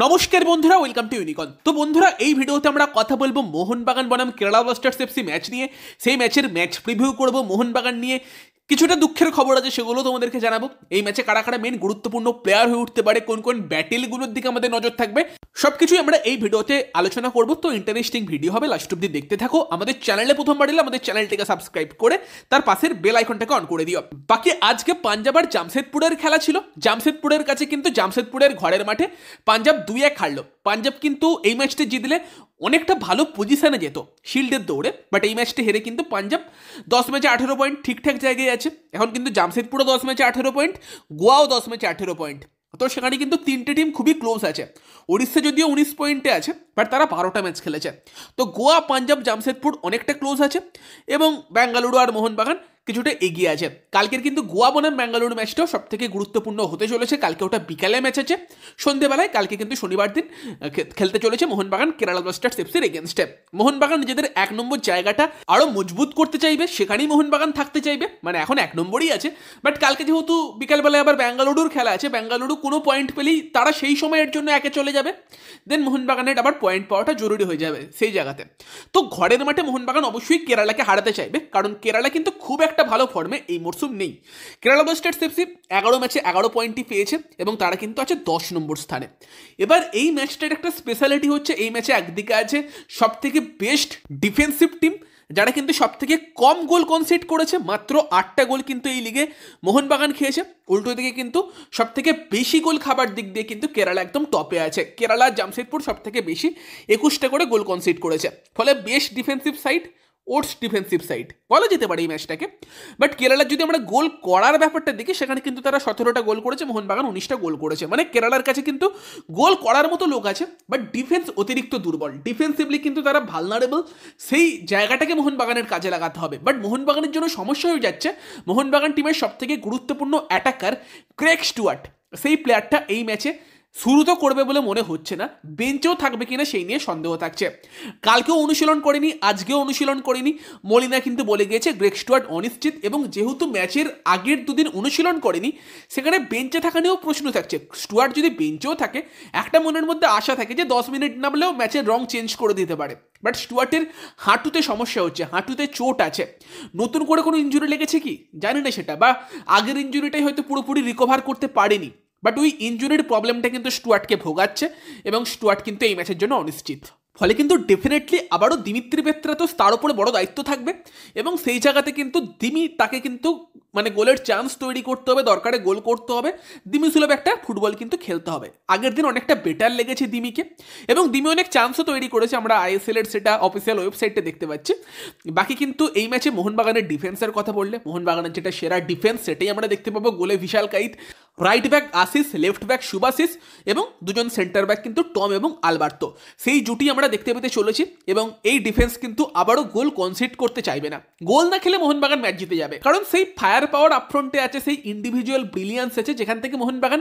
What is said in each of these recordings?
নমস্কার বন্ধুরা, welcome to ইউনিকন। তো বন্ধুরা, এই ভিডিওতে আমরা কথা বলবো মোহনবাগান বনাম কেরালা ব্লাস্টার্স এফসি ম্যাচ নিয়ে। সেই ম্যাচের ম্যাচ প্রিভিউ করব। মোহনবাগান নিয়ে কিছুটা দুঃখের খবর আছে, সেগুলো তোমাদেরকে জানাবো। এই ম্যাচে কারা কারা মেন গুরুত্বপূর্ণ প্লেয়ার হয়ে উঠতে পারে, কোন কোন ব্যাটেলগুলোর দিকে আমাদের নজর থাকবে, সবকিছুই আমরা এই ভিডিওতে আলোচনা করব। তো ইন্টারেস্টিং ভিডিও হবে, লাস্ট অব্দি দেখতে থাকো। আমাদের চ্যানেলে প্রথমবার এলে আমাদের চ্যানেলটিকে সাবস্ক্রাইব করে তার পাশের বেল আইকনটাকে অন করে দিও। বাকি আজকে পাঞ্জাব আর জামশেদপুরের খেলা ছিল। জামশেদপুরের কাছে কিন্তু জামশেদপুরের ঘরের মাঠে পাঞ্জাব 2-1 হারলো। পাঞ্জাব কিন্তু এই ম্যাচটা জিতলে অনেকটা ভালো পজিশনে যেত শিল্ডের দৌড়ে, বাট এই ম্যাচটা হেরে কিন্তু পাঞ্জাব 10 ম্যাচে 18 পয়েন্ট ঠিকঠাক জায়গায় আছে। এখন কিন্তু জামশেদপুরও 10 ম্যাচে 18 পয়েন্ট, গোয়াও 10 ম্যাচে 18 পয়েন্ট। তো সেখানে কিন্তু তিনটে টিম খুবই ক্লোজ আছে। উড়িষ্যা যদিও 19 পয়েন্টে আছে, বাট তারা 12টা ম্যাচ খেলেছে। তো গোয়া, পাঞ্জাব, জামশেদপুর অনেকটা ক্লোজ আছে, এবং বেঙ্গালুরু আর মোহনবাগান কিছুটা এগিয়ে আছে। কালকের কিন্তু গোয়া বনাম বেঙ্গালুরু ম্যাচটাও সব থেকে গুরুত্বপূর্ণ হতে চলেছে। কালকে ওটা বিকালে ম্যাচ আছে সন্ধ্যেবেলায়। কালকে কিন্তু শনিবার দিন খেলতে চলেছে মোহনবাগান কেরালা ব্লাস্টার্স এফসির এগেনস্টে। মোহনবাগান নিজেদের 1 নম্বর জায়গাটা আরও মজবুত করতে চাইবে, সেখানেই মোহনবাগান থাকতে চাইবে, মানে এখন 1 নম্বরই আছে। বাট কালকে যেহেতু বিকালবেলায় আবার বেঙ্গালুরুর খেলা আছে, বেঙ্গালুরু কোনো পয়েন্ট পেলেই তারা সেই সময়ের জন্য একে চলে যাবে, দেন মোহনবাগানের আবার পয়েন্ট পাওয়াটা জরুরি হয়ে যাবে সেই জায়গাতে। তো ঘরের মাঠে মোহনবাগান অবশ্যই কেরালাকে হারাতে চাইবে, কারণ কেরালা কিন্তু খুব একটা ভালো ফর্মে এই মরশুম নেই। কেরালা ব্লাস্টার্স এফসি 11 ম্যাচে 11 পয়েন্টই পেয়েছে, এবং তারা কিন্তু আছে 10 নম্বর স্থানে। এবার এই ম্যাচটার একটা স্পেশালিটি হচ্ছে, এই ম্যাচে একদিকে আছে সব থেকে বেস্ট ডিফেন্সিভ টিম, যারা কিন্তু সব থেকে কম গোল কনসিড করেছে, মাত্র 8টা গোল কিন্তু এই লিগে মোহনবাগান খেয়েছে। উল্টো দিকে কিন্তু সব থেকে বেশি গোল খাবার দিক দিয়ে কিন্তু কেরালা একদম টপে আছে। কেরালা, জামশেদপুর সব থেকে বেশি 21টা করে গোল কনসিড করেছে। ফলে best defensive side, oats defensive side বলা যেতে পারে এই ম্যাচটাকে। বাট কেরালার যদি আমরা গোল করার ব্যাপারটা দেখি, সেখানে কিন্তু তারা 17টা গোল করেছে, মোহনবাগান 19টা গোল করেছে। মানে কেরালার কাছে কিন্তু গোল করার মতো লোক আছে, বাট ডিফেন্স অতিরিক্ত দুর্বল। ডিফেন্সিভলি কিন্তু তারা ভালনারেবল, সেই জায়গাটাকে মোহনবাগানের কাজে লাগাতে হবে। বাট মোহনবাগানের জন্য সমস্যা হয়ে যাচ্ছে, মোহনবাগান টিমের সব থেকে গুরুত্বপূর্ণ অ্যাটাকার ক্রেগ স্টুয়ার্ট, সেই প্লেয়ারটা এই ম্যাচে শুরু তো করবে বলে মনে হচ্ছে না, বেঞ্চেও থাকবে কিনা সেই নিয়ে সন্দেহ থাকছে। কালকেও অনুশীলন করেনি, আজকেও অনুশীলন করেনি। মলিনা কিন্তু বলে গিয়েছে গ্রেগ স্টুয়ার্ট অনিশ্চিত, এবং যেহেতু ম্যাচের আগের দুদিন অনুশীলন করেনি, সেখানে বেঞ্চে থাকা নিয়েও প্রশ্ন থাকছে। স্টুয়ার্ট যদি বেঞ্চেও থাকে, একটা মনের মধ্যে আশা থাকে যে 10 মিনিট নামলেও ম্যাচের রং চেঞ্জ করে দিতে পারে। বাট স্টুয়ার্টের হাঁটুতে সমস্যা হচ্ছে, হাঁটুতে চোট আছে। নতুন করে কোনো ইনজুরি লেগেছে কি জানি না সেটা, বা আগের ইনজুরিটাই হয়তো পুরোপুরি রিকভার করতে পারেনি। বাট ওই ইনজুরির প্রবলেমটা কিন্তু স্টুয়ার্টকে ভোগাচ্ছে, এবং স্টুয়ার্ট কিন্তু এই ম্যাচের জন্য অনিশ্চিত। ফলে কিন্তু ডেফিনেটলি আবারও দিমিত্রি পেত্রাতোস তার উপরে বড় দায়িত্ব থাকবে, এবং সেই জায়গাতে কিন্তু তাকে কিন্তু মানে গোলের চান্স তৈরি করতে হবে, দরকারে গোল করতে হবে। দিমি সুলভ একটা ফুটবল কিন্তু খেলতে হবে। আগের দিন অনেকটা বেটার লেগেছে দিমিকে, এবং দিমি অনেক চান্সও তৈরি করেছে, আমরা আইএসএল এর সেটা অফিসিয়াল ওয়েবসাইটে দেখতে পাচ্ছি। বাকি কিন্তু এই ম্যাচে মোহনবাগানের ডিফেন্সের কথা বললে, মোহনবাগানের যেটা সেরা ডিফেন্স সেটাই আমরা দেখতে পাবো। গোলে Bishal Kaith, right back Ashis, left back Shubhasis, এবং দুজন সেন্টার ব্যাক কিন্তু টম এবং আলবার্তো, সেই জুটি আমরা দেখতে পেতে চলেছি। এবং এই ডিফেন্স কিন্তু আবারও গোল কনসিড করতে চাইবে না। গোল না খেলে মোহনবাগান ম্যাচ জিতে যাবে, কারণ সেই ফায়ার পাওয়ার আপফ্রন্টে আছে, সেই ইন্ডিভিজুয়াল ব্রিলিয়ান্স আছে, যেখান থেকে মোহনবাগান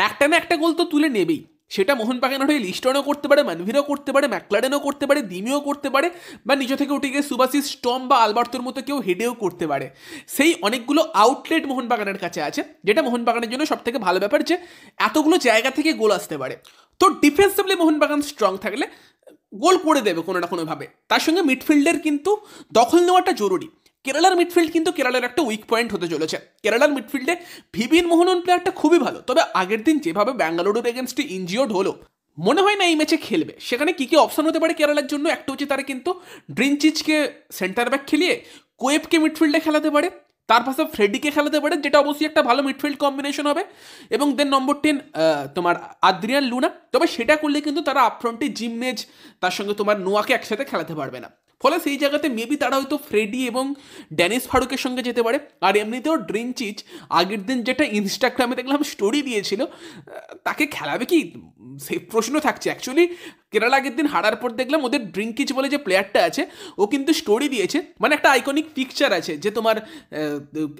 একটা না একটা গোল তো তুলে নেবেই। সেটা মোহনবাগানের হয়ে লিস্টনও করতে পারে, মানভিরও করতে পারে, ম্যাকলারেনও করতে পারে, দিমিও করতে পারে, বা নিচে থেকে উঠে গিয়ে সুবাসিস, টম বা আলবার্তোর মতো কেউ হেডেও করতে পারে। সেই অনেকগুলো আউটলেট মোহনবাগানের কাছে আছে, যেটা মোহনবাগানের জন্য সব থেকে ভালো ব্যাপার, যে এতগুলো জায়গা থেকে গোল আসতে পারে। তো ডিফেন্সিভলি মোহনবাগান স্ট্রং থাকলে গোল করে দেবে কোনো না কোনোভাবে। তার সঙ্গে মিডফিল্ডের কিন্তু দখল নেওয়াটা জরুরি। কেরালার মিডফিল্ড কিন্তু কেরালার একটা উইক পয়েন্ট হতে চলেছে। কেরালার মিডফিল্ডে ভিভিএন মোহনন প্লেয়ারটা খুবই ভালো, তবে আগের দিন যেভাবে বেঙ্গালুরুর এগেনস্টে ইনজিওর্ড হলো, মনে হয় না এই ম্যাচে খেলবে। সেখানে কী কী অপশন হতে পারে কেরালার জন্য, একটা হচ্ছে তারা কিন্তু ড্রিনচিচকে সেন্টার ব্যাক খেলিয়ে কোয়েবকে মিডফিল্ডে খেলাতে পারে, তার পাশে ফ্রেডিকে খেলাতে পারে, যেটা অবশ্যই একটা ভালো মিডফিল্ড কম্বিনেশন হবে। এবং দেন নম্বর 10 তোমার আদ্রিয়ান লুনা। তবে সেটা করলে কিন্তু তারা আপফ্রন্টে জিমনেজ, তার সঙ্গে তোমার নোয়াকে একসাথে খেলাতে পারবে না। ফলে সেই জায়গাতে মেবি তারা হয়তো ফ্রেডি এবং ড্যানিস ফারুকের সঙ্গে যেতে পারে। আর এমনিতেও ড্রিনচিচ আগের দিন যেটা ইনস্টাগ্রামে দেখলাম স্টোরি দিয়েছিল, তাকে খেলাবে কি সেই প্রশ্ন থাকছে। অ্যাকচুয়ালি কেরালা আগের দিন হারার পর দেখলাম ওদের ড্রিনকিচ বলে যে প্লেয়ারটা আছে, ও কিন্তু স্টোরি দিয়েছে, মানে একটা আইকনিক পিকচার আছে, যে তোমার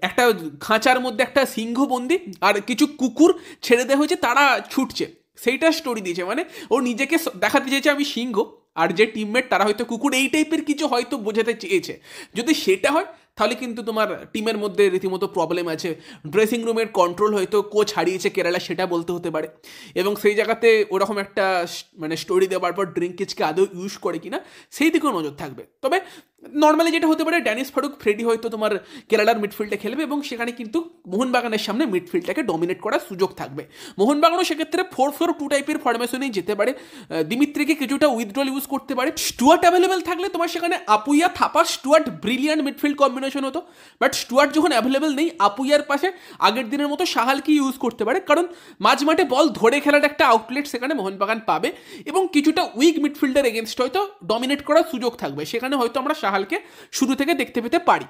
একটা খাঁচার মধ্যে একটা সিংহ বন্দি আর কিছু কুকুর ছেড়ে দেওয়া হয়েছে, তারা ছুটছে, সেইটা স্টোরি দিয়েছে। মানে ও নিজেকে দেখাতে চেয়েছে আমি সিংহ, আর যে টিমমেট তারা হয়তো কুকুর, এই টাইপের কিছু হয়তো বোঝাতে চেয়েছে। যদি সেটা হয় তাহলে কিন্তু তোমার টিমের মধ্যে রীতিমতো প্রবলেম আছে। ড্রেসিং রুমের কন্ট্রোল হয়তো কোচ হারিয়েছে কেরালা, সেটা বলতে হতে পারে। এবং সেই জায়গাতে ওরকম একটা মানে স্টোরি দেওয়ার পর ড্রিঙ্কিচকে আদৌ ইউজ করে কিনা সেই দিকেও নজর থাকবে। তবে নর্মালি যেটা হতে পারে, ড্যানিশ ফারুক ফ্রেডি হয়তো তোমার কেরালার মিডফিল্ডে খেলবে এবং সেখানে কিন্তু মোহনবাগানের সামনে মিডফিল্ডটাকে ডমিনেট করার সুযোগ থাকবে। মোহনবাগানও সেক্ষেত্রে 4-4-2 টাইপের ফরমেশনেই যেতে পারে। দিমিত্রিকে কিছুটা উইথড্রল ইউজ করতে পারে। স্টুয়ার্ট অ্যাভেলেবেল থাকলে তোমার সেখানে Apuia Thapa Stewart brilliant midfield combination হতো। বাট স্টুয়ার্ট যখন অ্যাভেলেবেল নেই, আপুইয়ার পাশে আগের দিনের মতো সাহালকে ইউজ করতে পারে, কারণ মাঝ মাঠে বল ধরে খেলার একটা আউটলেট সেখানে মোহনবাগান পাবে এবং কিছুটা উইক মিডফিল্ডের এগেনস্ট হয়তো ডমিনেট করার সুযোগ থাকবে। সেখানে হয়তো আমরা সাহালকে শুরু থেকে দেখতে পেতে পারি।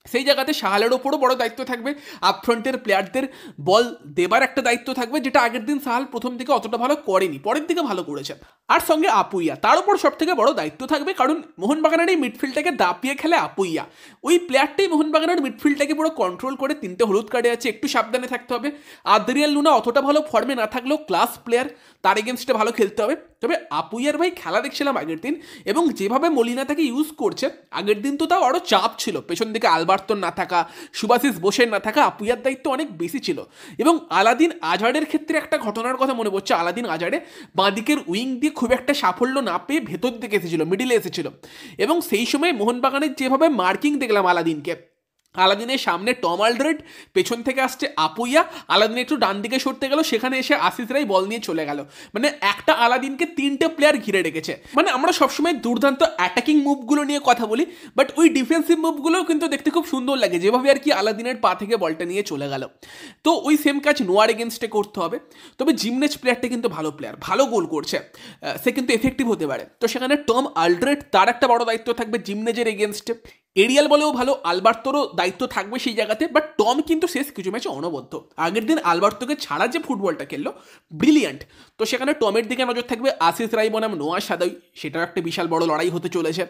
সেই জায়গাতে সাহালের ওপরও বড় দায়িত্ব থাকবে, আপফ্রন্টের প্লেয়ারদের বল দেবার একটা দায়িত্ব থাকবে, যেটা আগের দিন সাহাল প্রথম দিকে অতটা ভালো করেনি, পরের দিকে ভালো করেছে। আর সঙ্গে আপুইয়া, তার উপর সব থেকে বড় দায়িত্ব থাকবে, কারণ মোহনবাগানের এই মিডফিল্ডটাকে দাপিয়ে খেলে আপুইয়া। ওই প্লেয়ারটাই মোহনবাগানের মিডফিল্ডটাকে পুরো কন্ট্রোল করে, 3টে হলুদ কার্ডে আছে, একটু সাবধানে থাকতে হবে। আদ্রিয়াল লুনা অতটা ভালো ফর্মে না থাকলেও ক্লাস প্লেয়ার, তার এগেনস্টে ভালো খেলতে হবে। তবে আপুইয়ার ভাই খেলা দেখছিলাম আগের দিন, এবং যেভাবে মলিনা তাকে ইউজ করছে, আগের দিন তো তাও আরও চাপ ছিল, পেছন দিকে আলবার্তোর না থাকা, সুভাশিস বোসের না থাকা, আপুইয়ার দায়িত্ব অনেক বেশি ছিল। এবং আলাদিন আজারের ক্ষেত্রে একটা ঘটনার কথা মনে পড়ছে, আলাদিন আজারে বাঁদিকের উইং দিয়ে খুব একটা সাফল্য না পেয়ে ভেতর দিকে এসেছিল, মিডিলে এসেছিল, এবং সেই সময় মোহনবাগানের যেভাবে মার্কিং দেখলাম আলাদিনকে, আলাদিনের সামনে টম আলড্রেড, পেছন থেকে আসছে আপুইয়া, আলাদিন একটু ডান দিকে সরতে গেল, সেখানে এসে আশিস রাই বল নিয়ে চলে গেল। মানে একটা আলাদিনকে 3টে প্লেয়ার ঘিরে রেখেছে। মানে আমরা সবসময় দুর্দান্ত অ্যাটাকিং মুভগুলো নিয়ে কথা বলি, বাট ওই ডিফেন্সিভ মুভগুলোও কিন্তু দেখতে খুব সুন্দর লাগে, যেভাবে আর কি আলাদিনের পা থেকে বলটা নিয়ে চলে গেল। তো ওই সেম কাজ নোয়ার এগেনস্টে করতে হবে। তবে জিমনেজ প্লেয়ারটা কিন্তু ভালো প্লেয়ার, ভালো গোল করছে, সে কিন্তু এফেক্টিভ হতে পারে। তো সেখানে টম আলড্রেড, তার একটা বড় দায়িত্ব থাকবে জিমনেজের এগেনস্টে। এরিয়াল বলেও ভালো, আলবার্তোরও দায়িত্ব থাকবে সেই জায়গাতে, বাট টম কিন্তু শেষ কিছু ম্যাচে অনবদ্য। আগের দিন আলবার্তোকে ছাড়া যে ফুটবলটা খেললো, ব্রিলিয়ান্ট। তো সেখানে টমের দিকে নজর থাকবে। আশিস রাই বনাম নোয়া সাদাই, সেটার একটা বিশাল বড় লড়াই হতে চলেছে।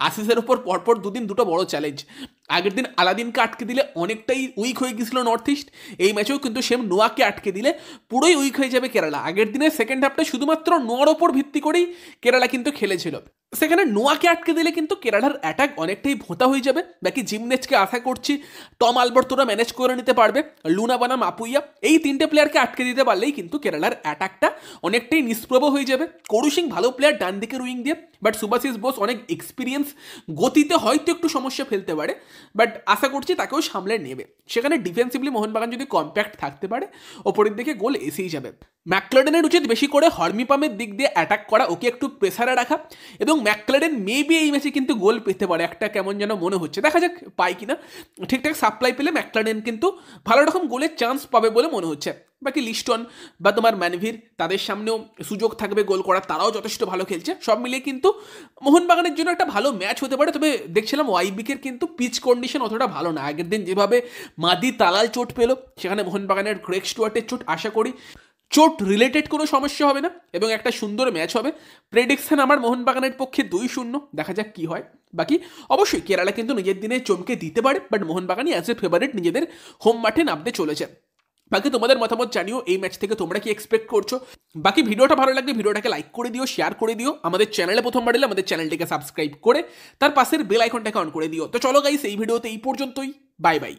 আশিসের ওপর পরপর দুদিন দুটো বড় চ্যালেঞ্জ। আগের দিন আলাদিনকে আটকে দিলে অনেকটাই উইক হয়ে গেছিল নর্থ ইস্ট, এই ম্যাচেও কিন্তু সেম নোয়াকে আটকে দিলে পুরোই উইক হয়ে যাবে কেরালা। আগের দিনের সেকেন্ড হাফটা শুধুমাত্র নোয়ার ওপর ভিত্তি করেই কেরালা কিন্তু খেলেছিল, সেখানে নোয়াকে আটকে দিলে কিন্তু কেরালার অ্যাটাক অনেকটাই ভোঁতা হয়ে যাবে। বাকি জিমনেজকে আশা করছি টম আলবার্তোরা ম্যানেজ করে নিতে পারবে। লুনা বানাম আপুইয়া, এই 3টে প্লেয়ারকে আটকে দিতে পারলেই কিন্তু কেরালার অ্যাটাকটা অনেকটাই নিষ্প্রভ হয়ে যাবে। করু সিং ভালো প্লেয়ার ডান দিকের উইং দিয়ে, বাট সুভাশিস বোস অনেক এক্সপিরিয়েন্স, গতিতে হয়তো একটু সমস্যা ফেলতে পারে, বাট আশা করছি তাকেও সামলে নেবে। সেখানে ডিফেন্সিভলি মোহনবাগান যদি কম্প্যাক্ট থাকতে পারে, ওপরের দিকে গোল এসেই যাবে। ম্যাকক্লেডেনের উচিত বেশি করে হর্মিপামের দিক দিয়ে অ্যাটাক করা, ওকে একটু প্রেসারে রাখা, এবং ম্যাকক্লেডেন মেবি এই ম্যাচে কিন্তু গোল পেতে পারে, একটা কেমন যেন মনে হচ্ছে, দেখা যাক পায় কিনা। ঠিকঠাক সাপ্লাই পেলে ম্যাকক্লেডেন কিন্তু ভালো রকম গোলের চান্স পাবে বলে মনে হচ্ছে। বাকি লিস্টন বা তোমার ম্যানভির, তাদের সামনেও সুযোগ থাকবে গোল করার, তারাও যথেষ্ট ভালো খেলছে। সব মিলিয়ে কিন্তু মোহনবাগানের জন্য একটা ভালো ম্যাচ হতে পারে। তবে দেখছিলাম ওয়াইবিকের কিন্তু পিচ কন্ডিশন অতটা ভালো না। আগের দিন যেভাবে মাদি তালাল চোট পেল, সেখানে মোহনবাগানের গ্রেগ স্টুয়ার্টের চোট, আশা করি চোট রিলেটেড কোনো সমস্যা হবে না এবং একটা সুন্দর ম্যাচ হবে। প্রেডিকশন আমার মোহনবাগানের পক্ষে 2-0, দেখা যাক কি হয়। বাকি অবশ্যই কেরালা কিন্তু নিজের দিনে চমকে দিতে পারে, বাট মোহনবাগানই অ্যাজ এ ফেভারিট নিজেদের হোম মাঠে নামতে চলেছে। বাকি তোমাদের মতামত জানিও, এই ম্যাচ থেকে তোমরা কি এক্সপেক্ট করছো। বাকি ভিডিওটা ভালো লাগলে ভিডিওটাকে লাইক করে দিও, শেয়ার করে দিও। আমাদের চ্যানেলে প্রথমবার এলে আমাদের চ্যানেলটিকে সাবস্ক্রাইব করে তার পাশের বেল আইকনটাকে অন করে দিও। তো চলো গাইস, এই ভিডিওতে এই পর্যন্তই, বাই বাই।